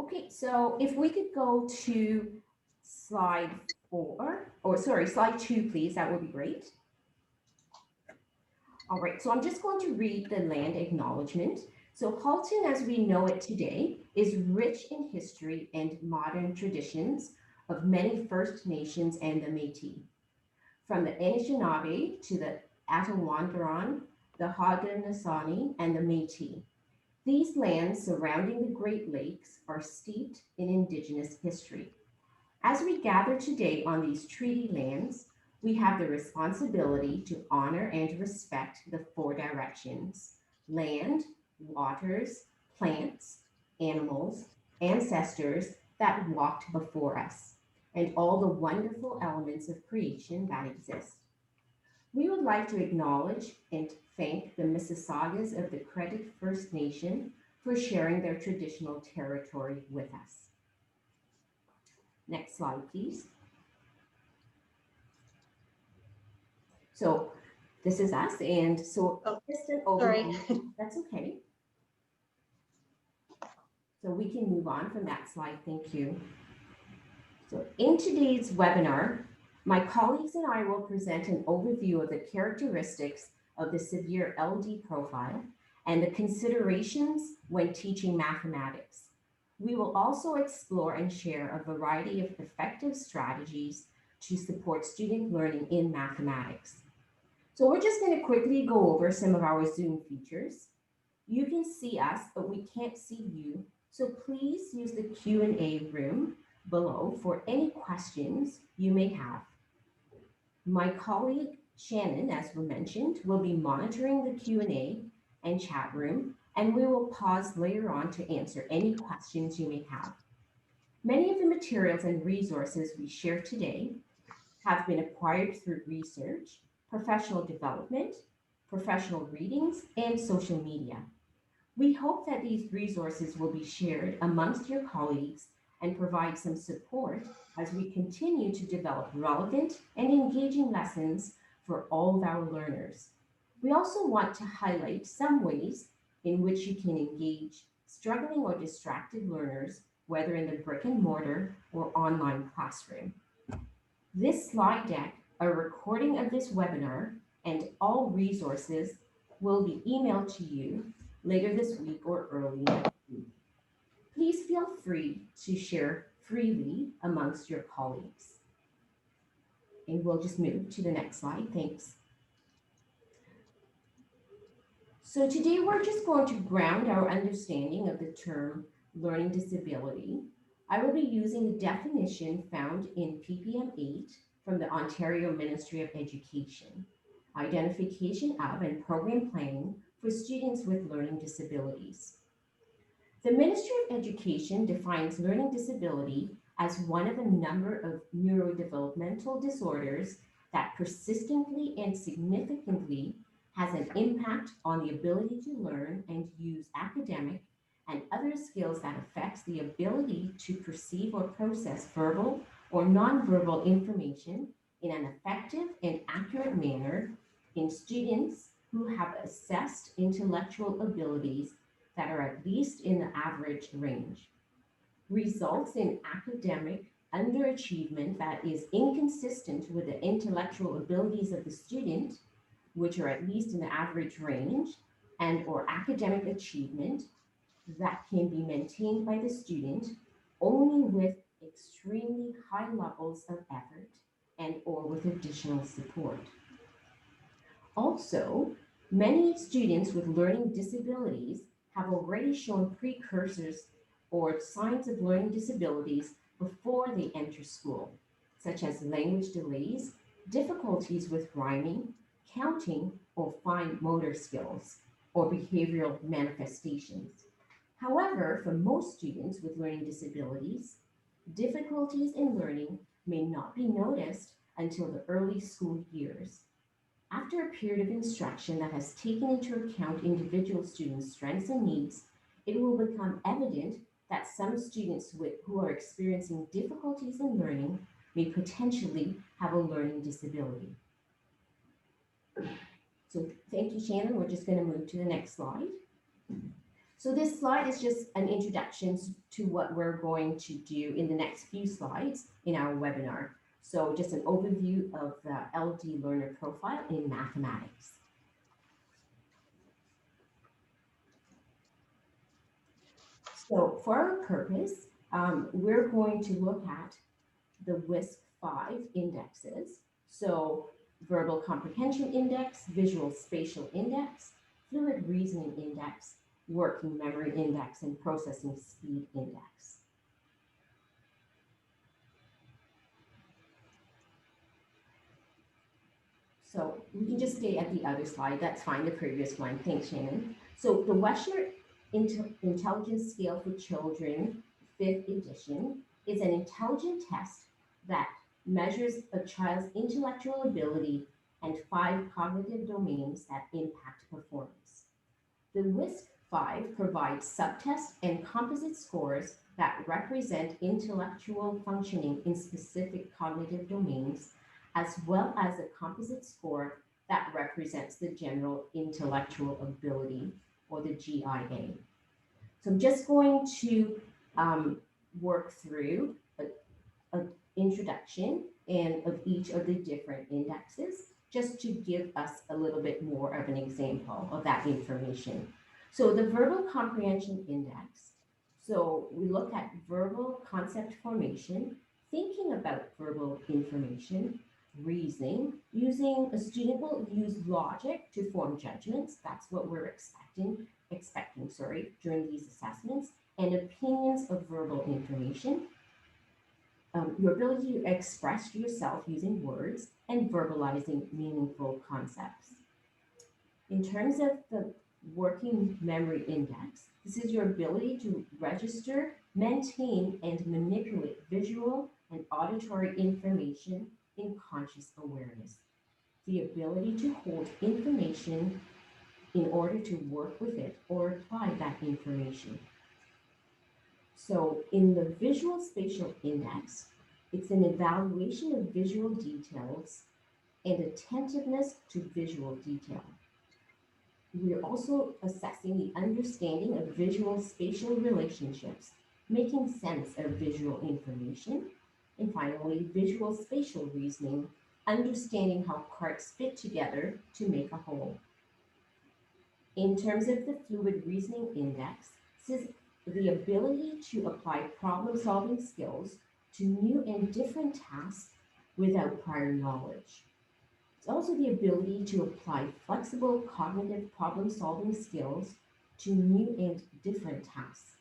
Okay, so if we could go to slide four, or sorry, slide two, please, that would be great. All right, so I'm just going to read the land acknowledgement. So Halton, as we know it today, is rich in history and modern traditions of many First Nations and the Métis. From the Anishinaabe to the Attawandaron, the Haudenosaunee, and the Métis. These lands surrounding the Great Lakes are steeped in Indigenous history. As we gather today on these treaty lands, we have the responsibility to honor and respect the four directions: land, waters, plants, animals, ancestors that walked before us, and all the wonderful elements of creation that exist. We would like to acknowledge and thank the Mississaugas of the Credit First Nation for sharing their traditional territory with us. Next slide, please. So this is us, and so Oh, just an sorry. overview. That's okay. So we can move on from that slide. Thank you. So in today's webinar, my colleagues and I will present an overview of the characteristics of the severe LD profile and the considerations when teaching mathematics. We will also explore and share a variety of effective strategies to support student learning in mathematics. So we're just going to quickly go over some of our Zoom features. You can see us, but we can't see you. So please use the Q&A room below for any questions you may have. My colleague Shannon, as we mentioned, will be monitoring the Q&A and chat room, and we will pause later on to answer any questions you may have. Many of the materials and resources we share today have been acquired through research, professional development, professional readings, and social media. We hope that these resources will be shared amongst your colleagues and provide some support as we continue to develop relevant and engaging lessons for all of our learners. We also want to highlight some ways in which you can engage struggling or distracted learners, whether in the brick and mortar or online classroom. This slide deck, a recording of this webinar, and all resources will be emailed to you later this week or early next week. Please feel free to share freely amongst your colleagues. And we'll just move to the next slide. Thanks. So today we're just going to ground our understanding of the term learning disability. I will be using the definition found in PPM 8 from the Ontario Ministry of Education, identification of and program planning for students with learning disabilities. The Ministry of Education defines learning disability as one of a number of neurodevelopmental disorders that persistently and significantly has an impact on the ability to learn and use academic and other skills that affects the ability to perceive or process verbal or nonverbal information in an effective and accurate manner in students who have assessed intellectual abilities that are at least in the average range. Results in academic underachievement that is inconsistent with the intellectual abilities of the student, which are at least in the average range, and or academic achievement that can be maintained by the student only with extremely high levels of effort and or with additional support. Also, many students with learning disabilities have already shown precursors or signs of learning disabilities before they enter school, such as language delays, difficulties with rhyming, counting, or fine motor skills, or behavioral manifestations. However, for most students with learning disabilities, difficulties in learning may not be noticed until the early school years. After a period of instruction that has taken into account individual students' strengths and needs, it will become evident that some students who are experiencing difficulties in learning may potentially have a learning disability. So thank you, Shannon. We're just going to move to the next slide. So this slide is just an introduction to what we're going to do in the next few slides in our webinar. So just an overview of the LD learner profile in mathematics. So for our purpose, we're going to look at the WISC-5 indexes. So verbal comprehension index, visual spatial index, fluid reasoning index, working memory index, and processing speed index. So we can just stay at the other slide. That's fine, the previous one. Thanks, Shannon. So the Wechsler Intelligence Scale for Children, 5th edition, is an intelligence test that measures a child's intellectual ability and 5 cognitive domains that impact performance. The WISC-5 provides subtests and composite scores that represent intellectual functioning in specific cognitive domains, as well as a composite score that represents the general intellectual ability, or the GIA. So I'm just going to work through an introduction and of each of the different indexes, just to give us a little bit more of an example of that information. So the verbal comprehension index. So we look at verbal concept formation, thinking about verbal information, reasoning, a student will use logic to form judgments. That's what we're expecting during these assessments, and opinions of verbal information. Your ability to express yourself using words and verbalizing meaningful concepts. In terms of the working memory index, this is your ability to register, maintain, and manipulate visual and auditory information in conscious awareness. The ability to hold information in order to work with it or apply that information. So in the visual spatial index, it's an evaluation of visual details and attentiveness to visual detail. We're also assessing the understanding of visual spatial relationships, making sense of visual information, and finally, visual spatial reasoning, understanding how parts fit together to make a whole. In terms of the fluid reasoning index, this is the ability to apply problem-solving skills to new and different tasks without prior knowledge. It's also the ability to apply flexible cognitive problem-solving skills to new and different tasks,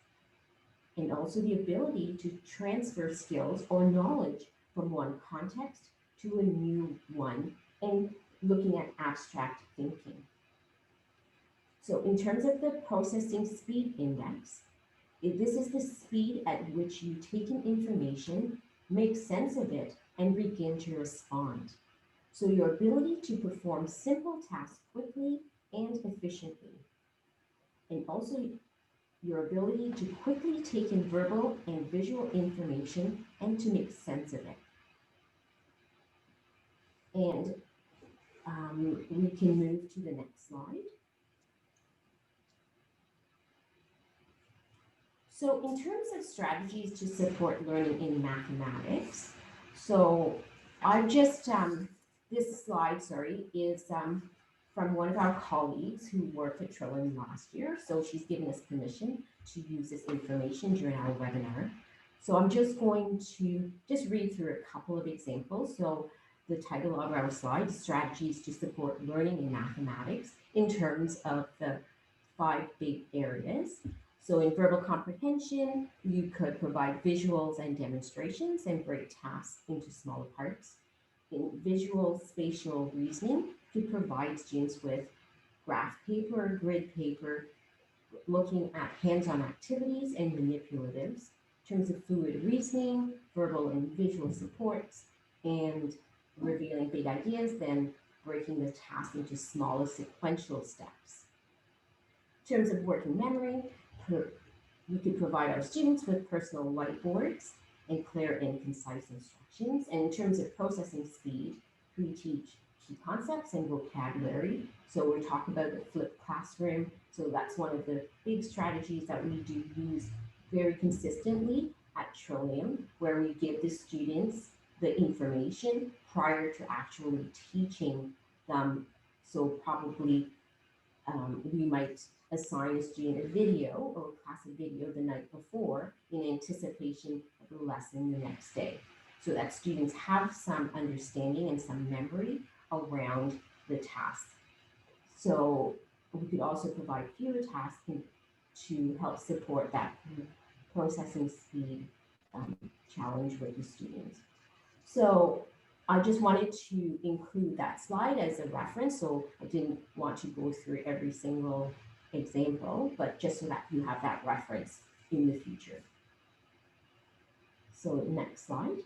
and also the ability to transfer skills or knowledge from one context to a new one, and looking at abstract thinking. So in terms of the processing speed index, this is the speed at which you take in information, make sense of it, and begin to respond. So your ability to perform simple tasks quickly and efficiently, and also your ability to quickly take in verbal and visual information and to make sense of it. And we can move to the next slide. So in terms of strategies to support learning in mathematics, so I've just, this slide, is from one of our colleagues who worked at Trillium last year. So she's given us permission to use this information during our webinar. So I'm just going to just read through a couple of examples. So the title of our slide, Strategies to Support Learning in Mathematics, in terms of the 5 big areas. So in verbal comprehension, you could provide visuals and demonstrations and break tasks into smaller parts. In visual spatial reasoning, you provide students with graph paper, grid paper, looking at hands-on activities and manipulatives. In terms of fluid reasoning, verbal and visual supports, and revealing big ideas, then breaking the task into smaller sequential steps. In terms of working memory, we could provide our students with personal whiteboards and clear and concise instructions. And in terms of processing speed, we teach key concepts and vocabulary. So we're talking about the flipped classroom. So that's one of the big strategies that we do use very consistently at Trillium, where we give the students the information prior to actually teaching them. So probably we might assign a student a video or a class of video the night before in anticipation of the lesson the next day, so that students have some understanding and some memory around the task. So we could also provide fewer tasks to help support that processing speed challenge with the students. So I just wanted to include that slide as a reference. So I didn't want to go through every single example, but just so that you have that reference in the future. So next slide.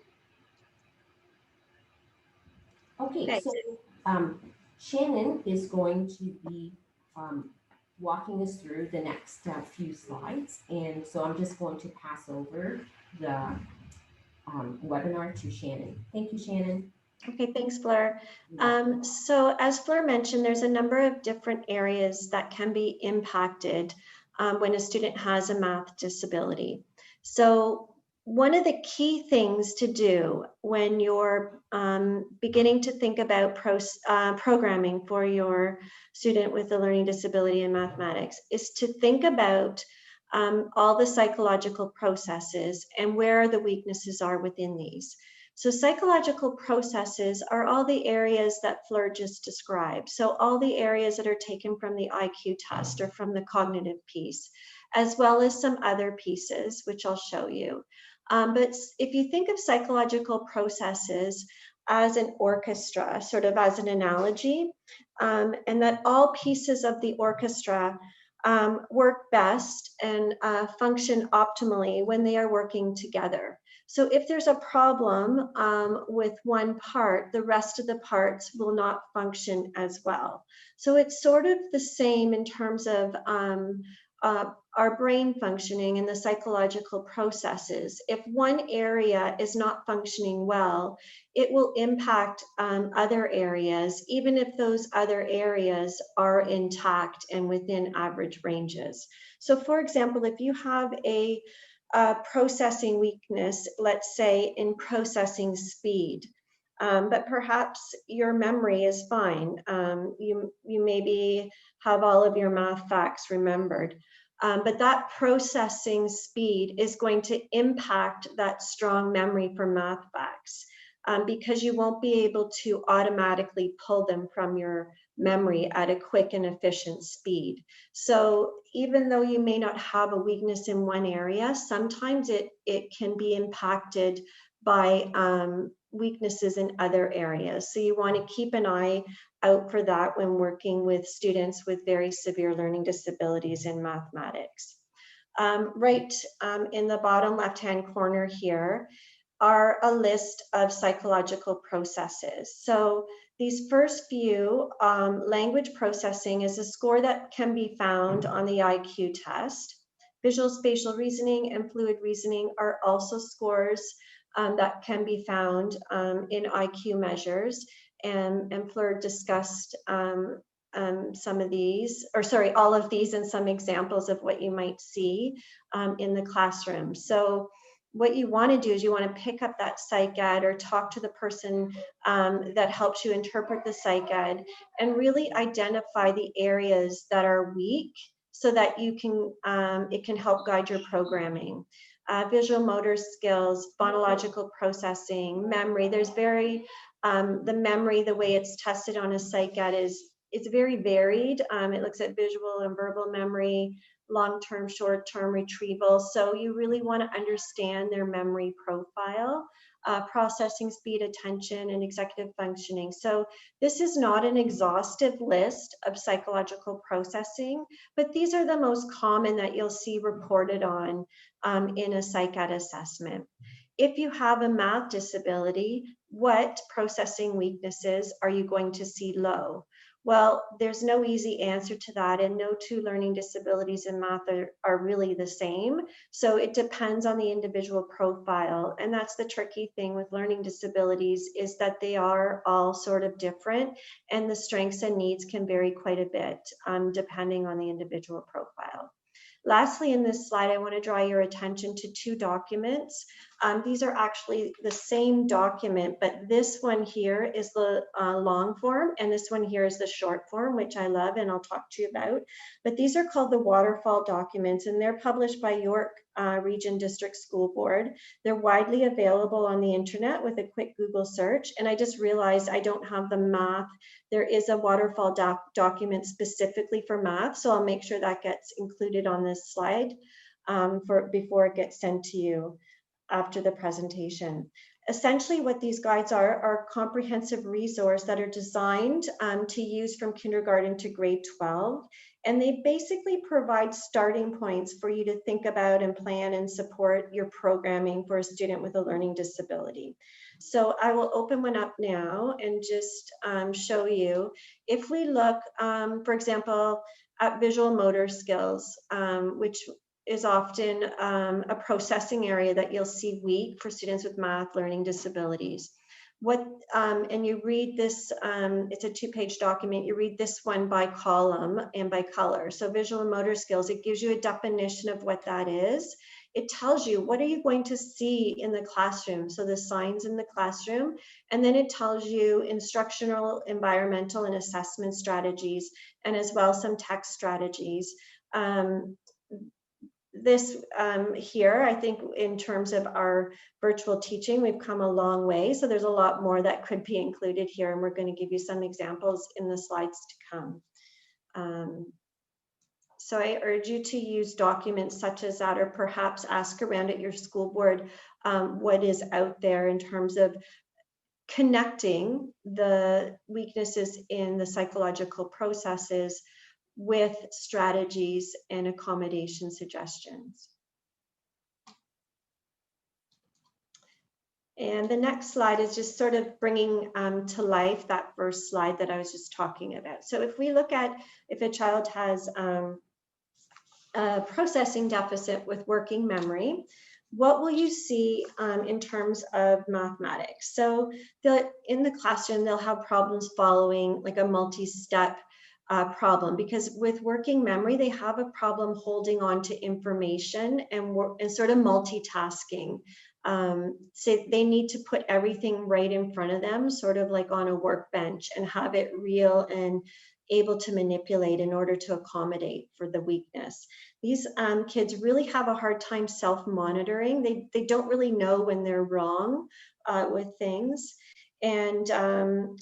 Okay, Thanks. so Shannon is going to be walking us through the next few slides. And so I'm just going to pass over the webinar to Shannon. Thank you, Shannon. Okay, thanks, Fleur. So as Fleur mentioned, there's a number of different areas that can be impacted when a student has a math disability. So one of the key things to do when you're beginning to think about programming for your student with a learning disability in mathematics is to think about all the psychological processes and where the weaknesses are within these. So psychological processes are all the areas that Fleur just described. So all the areas that are taken from the IQ test or from the cognitive piece, as well as some other pieces, which I'll show you. But if you think of psychological processes as an orchestra, sort of as an analogy, and that all pieces of the orchestra work best and function optimally when they are working together. So if there's a problem with one part, the rest of the parts will not function as well. So it's sort of the same in terms of our brain functioning and the psychological processes. If one area is not functioning well, it will impact other areas, even if those other areas are intact and within average ranges. So for example, if you have a processing weakness, let's say in processing speed, but perhaps your memory is fine. You maybe have all of your math facts remembered, but that processing speed is going to impact that strong memory for math facts because you won't be able to automatically pull them from your memory at a quick and efficient speed. So even though you may not have a weakness in one area, sometimes it can be impacted by weaknesses in other areas. So you want to keep an eye out for that when working with students with very severe learning disabilities in mathematics. Right in the bottom left-hand corner here are a list of psychological processes. So these first few, language processing is a score that can be found on the IQ test. Visual spatial reasoning and fluid reasoning are also scores that can be found in IQ measures. And Fleur discussed some of these, or sorry, all of these and some examples of what you might see in the classroom. So what you want to do is you want to pick up that psych ed or talk to the person that helps you interpret the psych ed and really identify the areas that are weak so that you can, it can help guide your programming. Visual motor skills, phonological processing, memory. There's very, the memory, the way it's tested on a psych ed it's very varied. It looks at visual and verbal memory, long-term, short-term retrieval. So you really want to understand their memory profile, processing speed, attention, and executive functioning. So this is not an exhaustive list of psychological processing, but these are the most common that you'll see reported on in a psych ed assessment. If you have a math disability, what processing weaknesses are you going to see low? Well, there's no easy answer to that, and no two learning disabilities in math are really the same. So it depends on the individual profile. And that's the tricky thing with learning disabilities, is that they are all sort of different, and the strengths and needs can vary quite a bit depending on the individual profile. Lastly, in this slide, I want to draw your attention to two documents. These are actually the same document, but this one here is the long form, and this one here is the short form, which I love and I'll talk to you about. But these are called the waterfall documents, and they're published by York Region District School Board. They're widely available on the internet with a quick Google search. And I just realized I don't have the math. There is a waterfall document specifically for math, so I'll make sure that gets included on this slide before it gets sent to you after the presentation. Essentially, what these guides are a comprehensive resource that are designed to use from kindergarten to grade 12. And they basically provide starting points for you to think about and plan and support your programming for a student with a learning disability. So I will open one up now and just show you. If we look, for example, at visual motor skills, which is often a processing area that you'll see weak for students with math learning disabilities. And you read this, it's a 2-page document, you read this one by column and by color. So visual and motor skills, it gives you a definition of what that is. It tells you what are you going to see in the classroom, so the signs in the classroom, and then it tells you instructional, environmental, and assessment strategies, and as well some text strategies. This here, I think in terms of our virtual teaching, we've come a long way. So there's a lot more that could be included here, and we're going to give you some examples in the slides to come. So I urge you to use documents such as that, or perhaps ask around at your school board what is out there in terms of connecting the weaknesses in the psychological processes with strategies and accommodation suggestions. And the next slide is just sort of bringing to life that first slide that I was just talking about. So if we look at if a child has a processing deficit with working memory, what will you see in terms of mathematics? So in the classroom, they'll have problems following like a multi-step problem, because with working memory, they have a problem holding on to information and sort of multitasking. So they need to put everything right in front of them, sort of like on a workbench, and have it real and able to manipulate in order to accommodate for the weakness. These kids really have a hard time self-monitoring. They don't really know when they're wrong with things. And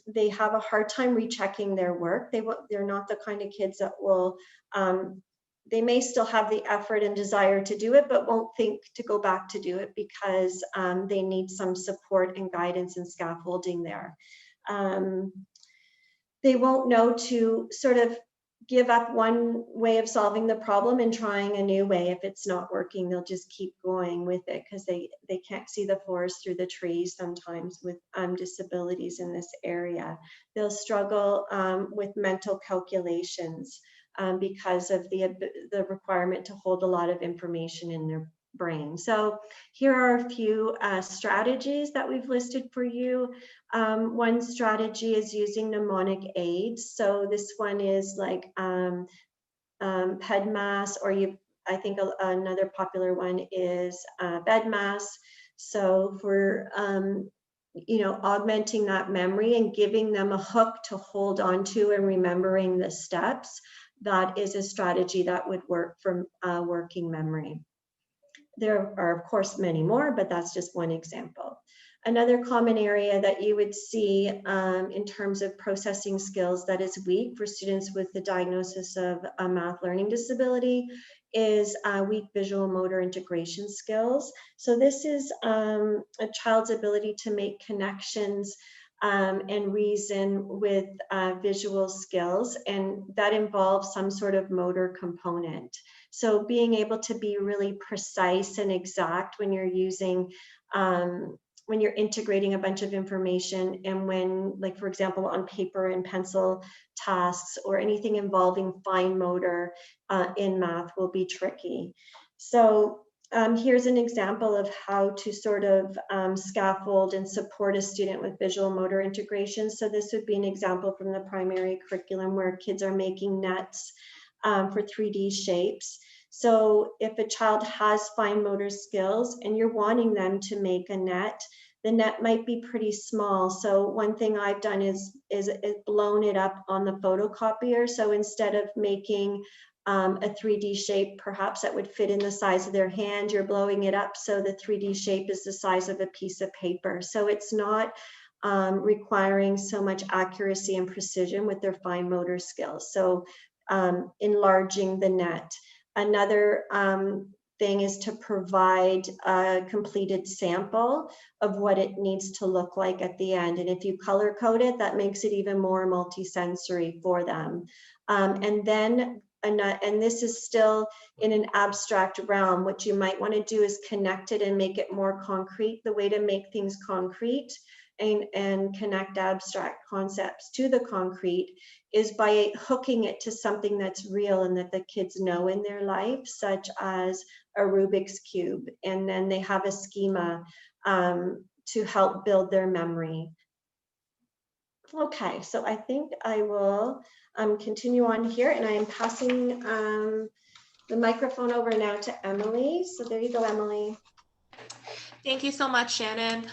they have a hard time rechecking their work. They're not the kind of kids that will, they may still have the effort and desire to do it, but won't think to go back to do it because they need some support and guidance and scaffolding there. They won't know to sort of give up one way of solving the problem and trying a new way. If it's not working, they'll just keep going with it because they can't see the forest through the trees sometimes with disabilities in this area. They'll struggle with mental calculations because of the requirement to hold a lot of information in their brain. So here are a few strategies that we've listed for you. One strategy is using mnemonic aids. So this one is like PEDMAS, or I think another popular one is BEDMAS. So for augmenting that memory and giving them a hook to hold on to and remembering the steps, that is a strategy that would work for working memory. There are, of course, many more, but that's just one example. Another common area that you would see in terms of processing skills that is weak for students with the diagnosis of a math learning disability is weak visual motor integration skills. So this is a child's ability to make connections and reason with visual skills, and that involves some sort of motor component. So being able to be really precise and exact when you're using when you're integrating a bunch of information, and when, like, for example, on paper and pencil tasks or anything involving fine motor in math will be tricky. So here's an example of how to sort of scaffold and support a student with visual motor integration. So this would be an example from the primary curriculum where kids are making nets for 3D shapes. So if a child has fine motor skills and you're wanting them to make a net, the net might be pretty small. So one thing I've done is blown it up on the photocopier. So instead of making a 3D shape, perhaps that would fit in the size of their hand, you're blowing it up so the 3D shape is the size of a piece of paper. So it's not requiring so much accuracy and precision with their fine motor skills. So enlarging the net. Another thing is to provide a completed sample of what it needs to look like at the end. And if you color code it, that makes it even more multisensory for them. And this is still in an abstract realm. What you might want to do is connect it and make it more concrete. The way to make things concrete and connect abstract concepts to the concrete is by hooking it to something that's real and that the kids know in their life, such as a Rubik's Cube. And then they have a schema to help build their memory. Okay, so I think I will continue on here, and I am passing the microphone over now to Emily. So there you go, Emily. Thank you so much, Shannon.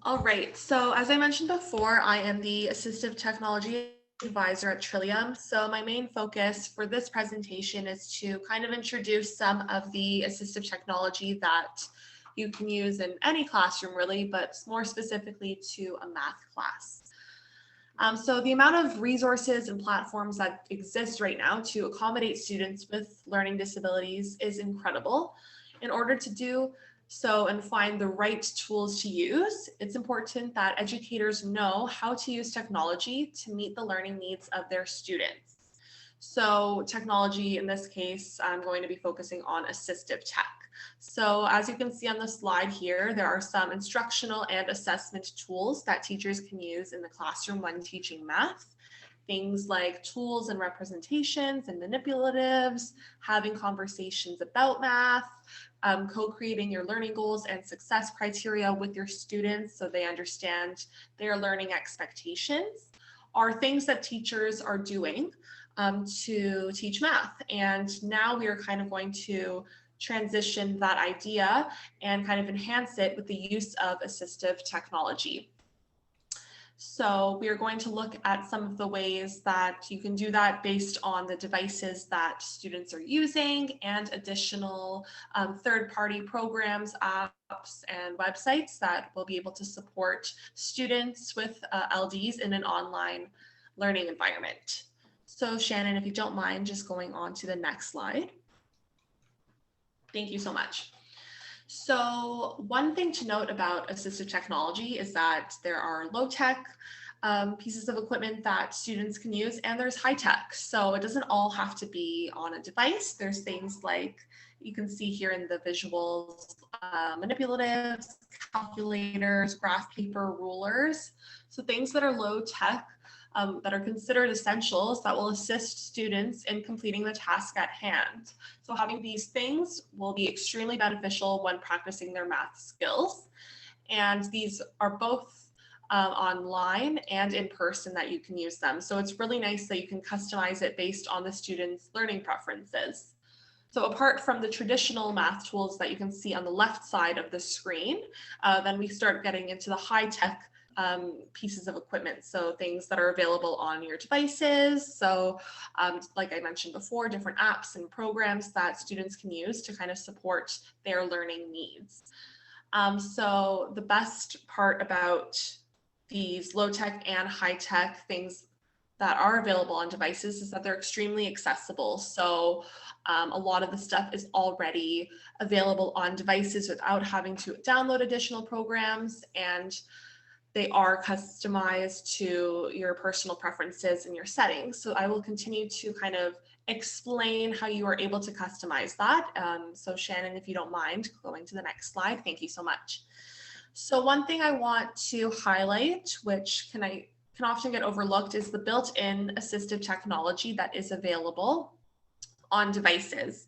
All right, so as I mentioned before, I am the Assistive Technology Advisor at Trillium. So my main focus for this presentation is to kind of introduce some of the assistive technology that you can use in any classroom really, but more specifically to a math class. So the amount of resources and platforms that exist right now to accommodate students with learning disabilities is incredible. In order to do so and find the right tools to use, it's important that educators know how to use technology to meet the learning needs of their students. So technology, in this case, I'm going to be focusing on assistive tech. So as you can see on the slide here, there are some instructional and assessment tools that teachers can use in the classroom when teaching math. Things like tools and representations and manipulatives, having conversations about math, co-creating your learning goals and success criteria with your students so they understand their learning expectations are things that teachers are doing to teach math. And now we are kind of going to transition that idea and kind of enhance it with the use of assistive technology. So we are going to look at some of the ways that you can do that based on the devices that students are using and additional third-party programs, apps, and websites that will be able to support students with LDs in an online learning environment. So Shannon, if you don't mind just going on to the next slide. Thank you so much. So one thing to note about assistive technology is that there are low-tech pieces of equipment that students can use, and there's high-tech. So it doesn't all have to be on a device. There's things like you can see here in the visuals, manipulatives, calculators, graph paper, rulers. So things that are low-tech, that are considered essentials that will assist students in completing the task at hand. So having these things will be extremely beneficial when practicing their math skills. And these are both online and in person that you can use them. So it's really nice that you can customize it based on the student's learning preferences. So apart from the traditional math tools that you can see on the left side of the screen, then we start getting into the high-tech pieces of equipment. So things that are available on your devices. So like I mentioned before, different apps and programs that students can use to kind of support their learning needs. So the best part about these low-tech and high-tech things that are available on devices is that they're extremely accessible. So a lot of the stuff is already available on devices without having to download additional programs, and they are customized to your personal preferences and your settings. So I will continue to kind of explain how you are able to customize that. So Shannon, if you don't mind going to the next slide, thank you so much. So one thing I want to highlight, which can often get overlooked, is the built-in assistive technology that is available on devices.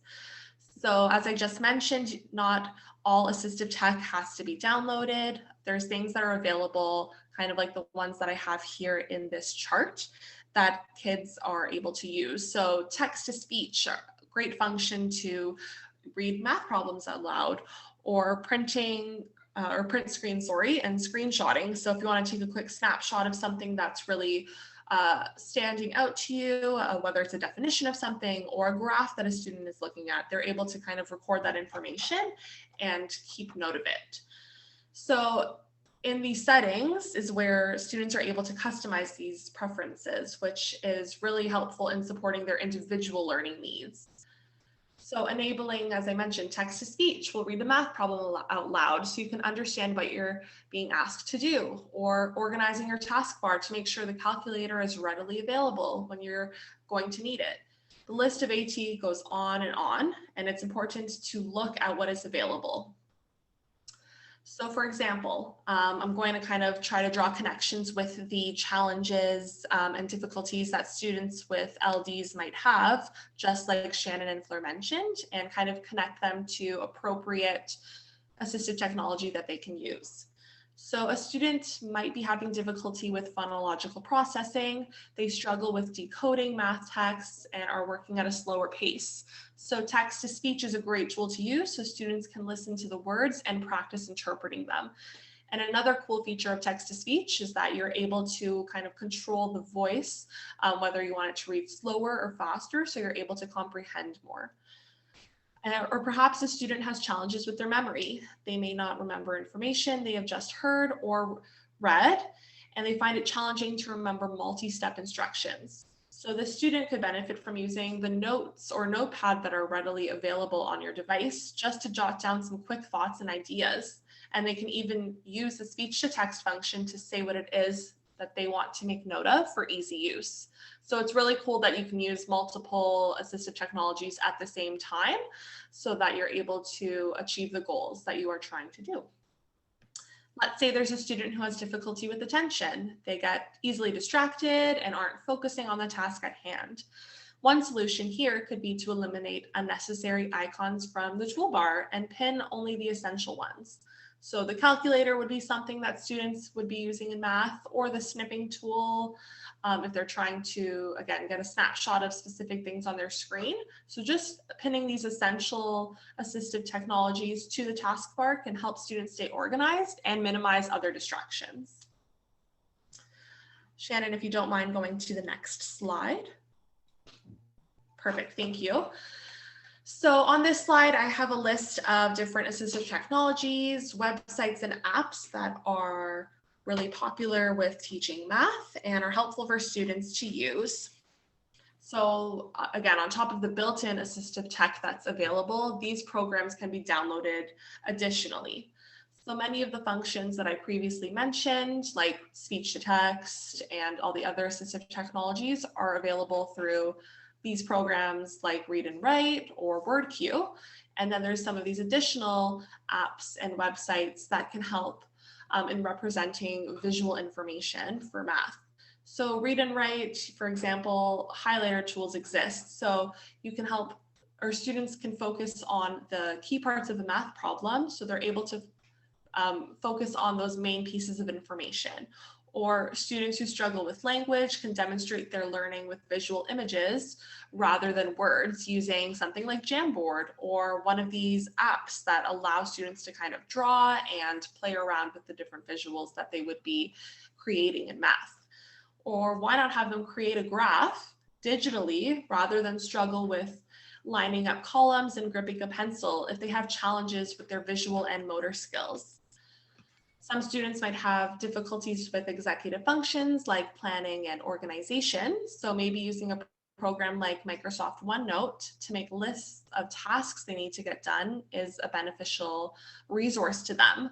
So as I just mentioned, not all assistive tech has to be downloaded. There's things that are available, kind of like the ones that I have here in this chart, that kids are able to use. So text to speech, a great function to read math problems out loud, or printing or print screen, and screenshotting. So if you want to take a quick snapshot of something that's really standing out to you, whether it's a definition of something or a graph that a student is looking at, they're able to kind of record that information and keep note of it. So in these settings is where students are able to customize these preferences, which is really helpful in supporting their individual learning needs. So enabling, as I mentioned, text to speech will read the math problem out loud so you can understand what you're being asked to do, or organizing your taskbar to make sure the calculator is readily available when you're going to need it. The list of AT goes on, and it's important to look at what is available. So for example, I'm going to kind of try to draw connections with the challenges and difficulties that students with LDs might have, just like Shannon and Fleur mentioned, and kind of connect them to appropriate assistive technology that they can use. So a student might be having difficulty with phonological processing. They struggle with decoding math texts and are working at a slower pace. So text to speech is a great tool to use so students can listen to the words and practice interpreting them. And another cool feature of text to speech is that you're able to kind of control the voice, whether you want it to read slower or faster, so you're able to comprehend more. Or perhaps a student has challenges with their memory. They may not remember information they have just heard or read, and they find it challenging to remember multi-step instructions. So the student could benefit from using the notes or notepad that are readily available on your device just to jot down some quick thoughts and ideas. And they can even use the speech to text function to say what it is that they want to make note of for easy use. So it's really cool that you can use multiple assistive technologies at the same time so that you're able to achieve the goals that you are trying to do. Let's say there's a student who has difficulty with attention. They get easily distracted and aren't focusing on the task at hand. One solution here could be to eliminate unnecessary icons from the toolbar and pin only the essential ones. So the calculator would be something that students would be using in math, or the snipping tool if they're trying to, again, get a snapshot of specific things on their screen. So just pinning these essential assistive technologies to the taskbar can help students stay organized and minimize other distractions. Shannon, if you don't mind going to the next slide. Perfect, thank you. So on this slide, I have a list of different assistive technologies, websites, and apps that are really popular with teaching math and are helpful for students to use. So again, on top of the built-in assistive tech that's available, these programs can be downloaded additionally. So many of the functions that I previously mentioned, like speech to text and all the other assistive technologies, are available through these programs like Read and Write or WordQ. And then there's some of these additional apps and websites that can help in representing visual information for math. So Read and Write, for example, highlighter tools exist. So you can help, or students can focus on the key parts of the math problem, so they're able to focus on those main pieces of information. Or students who struggle with language can demonstrate their learning with visual images rather than words, using something like Jamboard or one of these apps that allow students to kind of draw and play around with the different visuals that they would be creating in math. Or why not have them create a graph digitally rather than struggle with lining up columns and gripping a pencil if they have challenges with their visual and motor skills. Some students might have difficulties with executive functions like planning and organization. So maybe using a program like Microsoft OneNote to make lists of tasks they need to get done is a beneficial resource to them.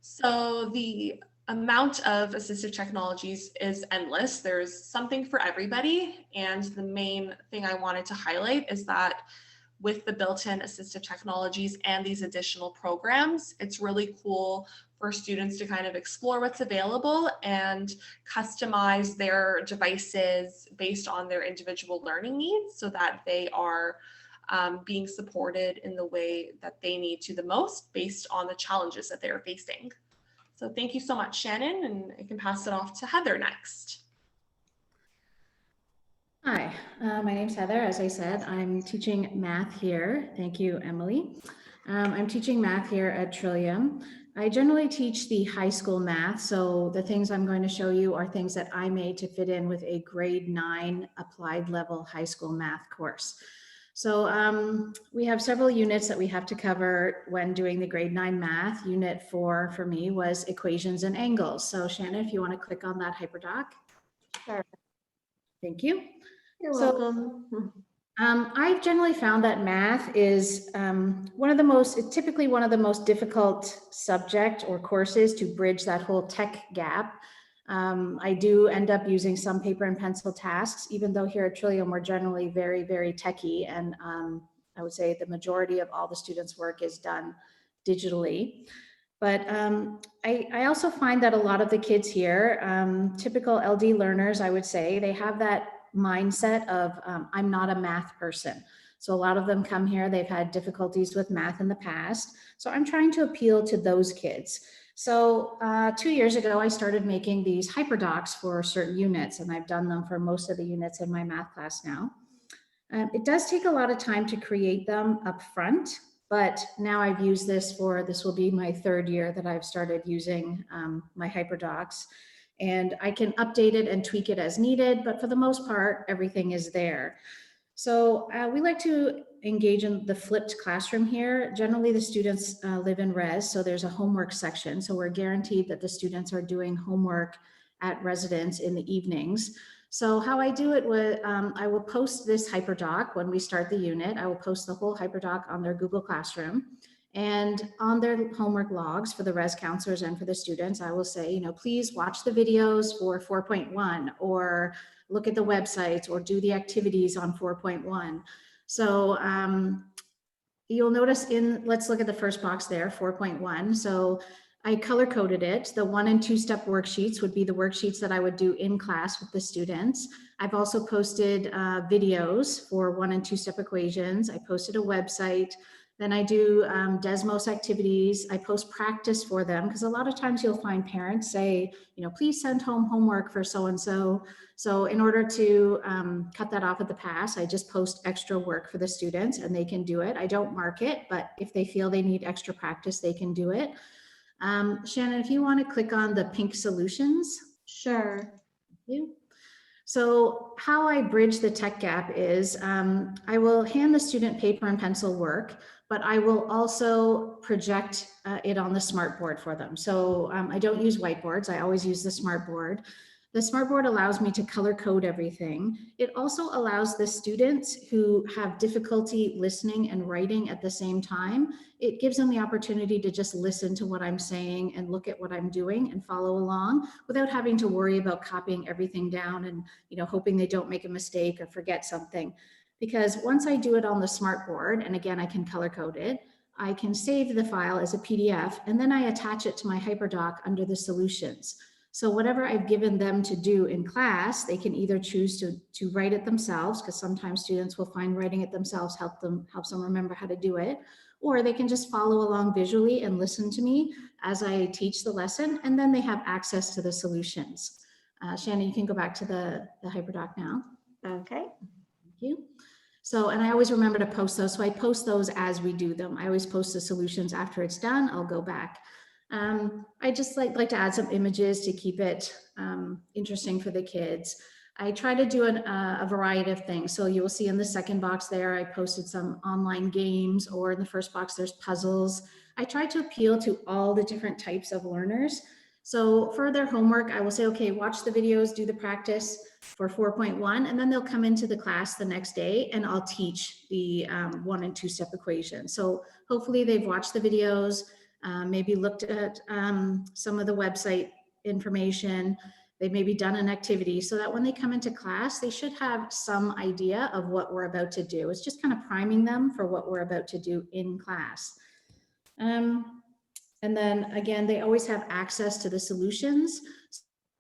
So the amount of assistive technologies is endless. There's something for everybody. And the main thing I wanted to highlight is that with the built-in assistive technologies and these additional programs. It's really cool for students to kind of explore what's available and customize their devices based on their individual learning needs so that they are being supported in the way that they need to the most based on the challenges that they are facing. So thank you so much, Shannon, and I can pass it off to Heather next. Hi, my name's Heather. As I said, I'm teaching math here. Thank you, Emily. I'm teaching math here at Trillium. I generally teach the high school math, so the things I'm going to show you are things that I made to fit in with a grade 9 applied level high school math course. So we have several units that we have to cover when doing the grade 9 math. Unit 4 for me was equations and angles. So Shannon, if you want to click on that hyperdoc. Sure. Thank you. You're welcome. I've generally found that math is typically one of the most difficult subject or courses to bridge that whole tech gap. I do end up using some paper and pencil tasks, even though here at Trillium, we're generally very, very techy. And I would say the majority of all the students' work is done digitally. But I also find that a lot of the kids here, typical LD learners, I would say, they have that mindset of I'm not a math person. So a lot of them come here, they've had difficulties with math in the past. So I'm trying to appeal to those kids. So 2 years ago, I started making these hyperdocs for certain units, and I've done them for most of the units in my math class now. It does take a lot of time to create them up front, but now I've used this will be my 3rd year that I've started using my hyperdocs. And I can update it and tweak it as needed, but for the most part, everything is there. So we like to engage in the flipped classroom here. Generally, the students live in res, so there's a homework section. So we're guaranteed that the students are doing homework at residence in the evenings. So how I do it was I will post this hyperdoc when we start the unit. I will post the whole hyperdoc on their Google Classroom. And on their homework logs for the res counselors and for the students, I will say, please watch the videos for 4.1 or look at the websites or do the activities on 4.1. So you'll notice let's look at the first box there, 4.1. So I color coded it. The 1 and 2 step worksheets would be the worksheets that I would do in class with the students. I've also posted videos for 1 and 2 step equations. I posted a website. Then I do Desmos activities. I post practice for them because a lot of times you'll find parents say, please send home homework for so-and-so. So in order to cut that off at the pass, I just post extra work for the students and they can do it. I don't mark it, but if they feel they need extra practice, they can do it. Shannon, if you want to click on the pink solutions. Sure. Thank you. So how I bridge the tech gap is I will hand the student paper and pencil work, but I will also project it on the smartboard for them. So I don't use whiteboards. I always use the smartboard. The smartboard allows me to color code everything. It also allows the students who have difficulty listening and writing at the same time. It gives them the opportunity to just listen to what I'm saying and look at what I'm doing and follow along without having to worry about copying everything down and hoping they don't make a mistake or forget something. Because once I do it on the smartboard, and again, I can color code it, I can save the file as a PDF, and then I attach it to my hyperdoc under the solutions. So whatever I've given them to do in class, they can either choose to write it themselves, because sometimes students will find writing it themselves helps them remember how to do it, or they can just follow along visually and listen to me as I teach the lesson, and then they have access to the solutions. Shannon, you can go back to the hyperdoc now. Okay. Thank you. So, and I always remember to post those. So I post those as we do them. I always post the solutions after it's done. I'll go back. I just like to add some images to keep it interesting for the kids. I try to do a variety of things. So you will see in the second box there, I posted some online games, or in the first box, there's puzzles. I try to appeal to all the different types of learners. So for their homework, I will say, okay, watch the videos, do the practice for 4.1, and then they'll come into the class the next day and I'll teach the 1 and 2 step equations. So hopefully they've watched the videos, maybe looked at some of the website information, they've maybe done an activity, so that when they come into class, they should have some idea of what we're about to do. It's just kind of priming them for what we're about to do in class. And then again, they always have access to the solutions.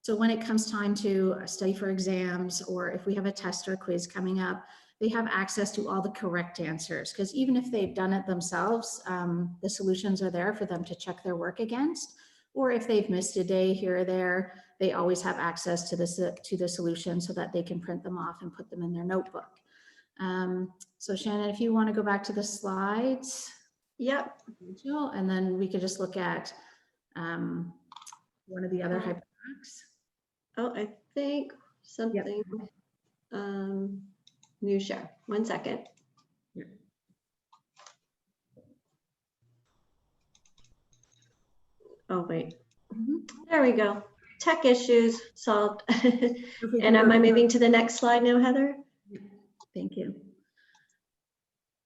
So when it comes time to study for exams, or if we have a test or a quiz coming up, they have access to all the correct answers, because even if they've done it themselves, the solutions are there for them to check their work against. Or if they've missed a day here or there, they always have access to the solution so that they can print them off and put them in their notebook. So Shannon, if you want to go back to the slides. Yep. And then we could just look at one of the other hyperdocs. Oh, I think something, new share, 1 second. Yep. Oh, wait, there we go. Tech issues solved. Okay, And am I moving to the next slide now, Heather? Thank you.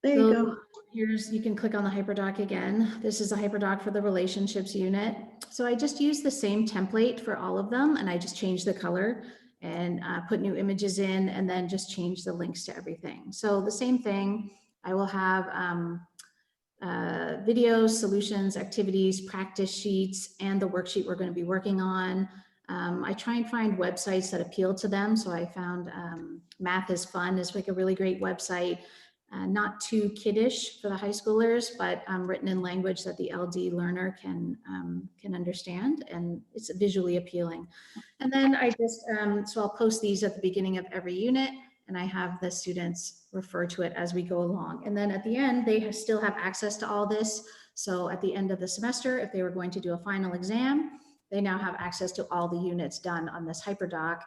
There you go. Here's, you can click on the hyperdoc again. This is a hyperdoc for the relationships unit. So I just used the same template for all of them, and I just changed the color and put new images in, and then just change the links to everything. So the same thing, I will have videos, solutions, activities, practice sheets, and the worksheet we're going to be working on. I try and find websites that appeal to them. So I found Math is Fun is like a really great website. Not too kiddish for the high schoolers, but written in language that the LD learner can understand, and it's visually appealing. And then I just, so I'll post these at the beginning of every unit, and I have the students refer to it as we go along. And then at the end, they still have access to all this. So at the end of the semester, if they were going to do a final exam, they now have access to all the units done on this hyperdoc.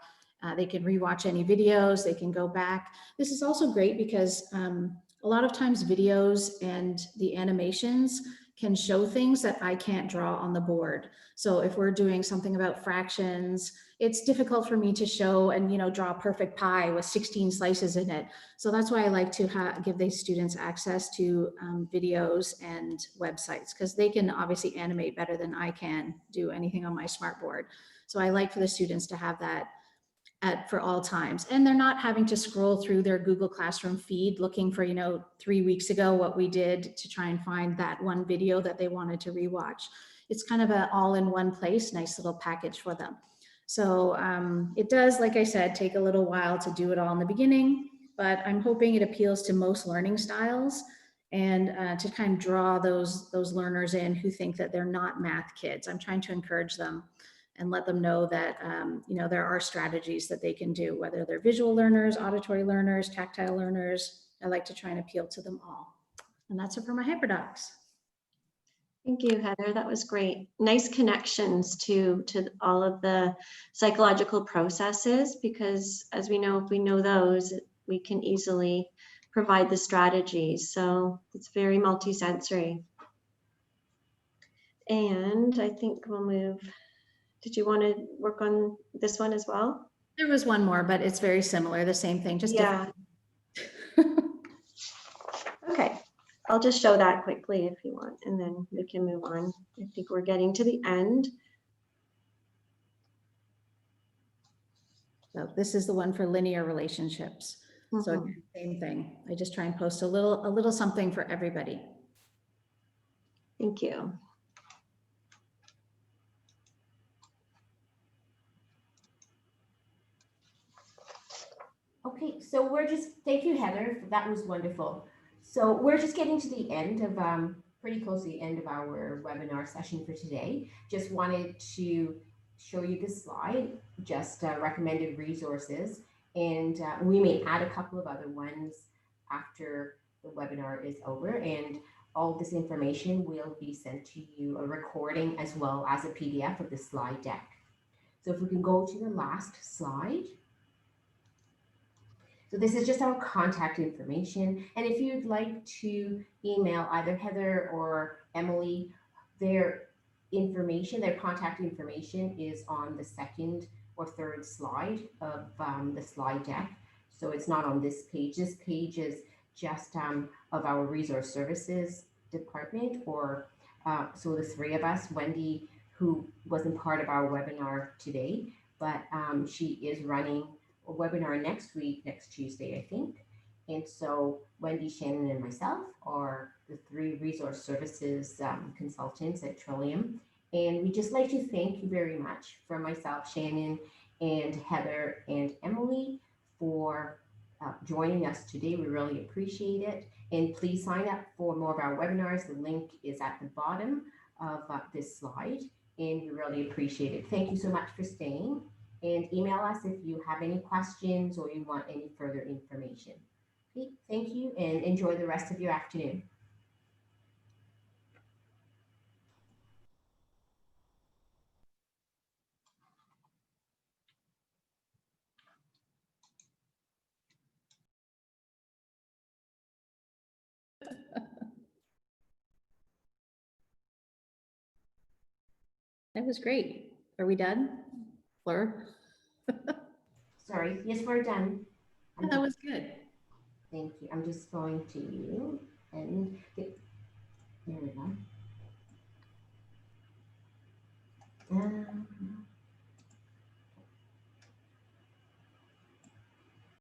They can rewatch any videos, they can go back. This is also great because a lot of times videos and the animations can show things that I can't draw on the board. So if we're doing something about fractions, it's difficult for me to show and, you know, draw a perfect pie with 16 slices in it. So that's why I like to give these students access to videos and websites, because they can obviously animate better than I can do anything on my smartboard. So I like for the students to have that for all times, and they're not having to scroll through their Google Classroom feed looking for, you know, 3 weeks ago what we did to try and find that one video that they wanted to rewatch. It's kind of an all in one place, nice little package for them. So it does, like I said, take a little while to do it all in the beginning, but I'm hoping it appeals to most learning styles, and to kind of draw those learners in who think that they're not math kids. I'm trying to encourage them and let them know that, you know, there are strategies that they can do, whether they're visual learners, auditory learners, tactile learners. I like to try and appeal to them all. And that's it for my hyperdocs. Thank you, Heather. That was great. Nice connections to all of the psychological processes, because as we know, if we know those, we can easily provide the strategies. So it's very multisensory. And I think we'll move. Did you want to work on this one as well? There was one more, but it's very similar, the same thing, just yeah. different. Okay, I'll just show that quickly if you want, and then we can move on. I think we're getting to the end. So this is the one for linear relationships. So again, same thing. I just try and post a little something for everybody. Thank you. Okay, so thank you, Heather. That was wonderful. So we're just getting to the end of, pretty close to the end of our webinar session for today. Just wanted to show you this slide, just recommended resources. And we may add a couple of other ones after the webinar is over. And all this information will be sent to you, a recording as well as a PDF of the slide deck. So if we can go to the last slide. So this is just our contact information. And if you'd like to email either Heather or Emily, their contact information is on the second or third slide of the slide deck. So it's not on this page. This page is just of our resource services department, or so the three of us, Wendy, who wasn't part of our webinar today, but she is running a webinar next week, next Tuesday, I think. And so Wendy, Shannon, and myself are the 3 resource services consultants at Trillium. And we just like to thank you very much for myself, Shannon, and Heather, and Emily for joining us today. We really appreciate it. And please sign up for more of our webinars. The link is at the bottom of this slide, and we really appreciate it. Thank you so much for staying, and email us if you have any questions or you want any further information. Okay, thank you, and enjoy the rest of your afternoon. That was great. Are we done, Fleur? Sorry, yes, we're done. That was good. Thank you. I'm just going to end.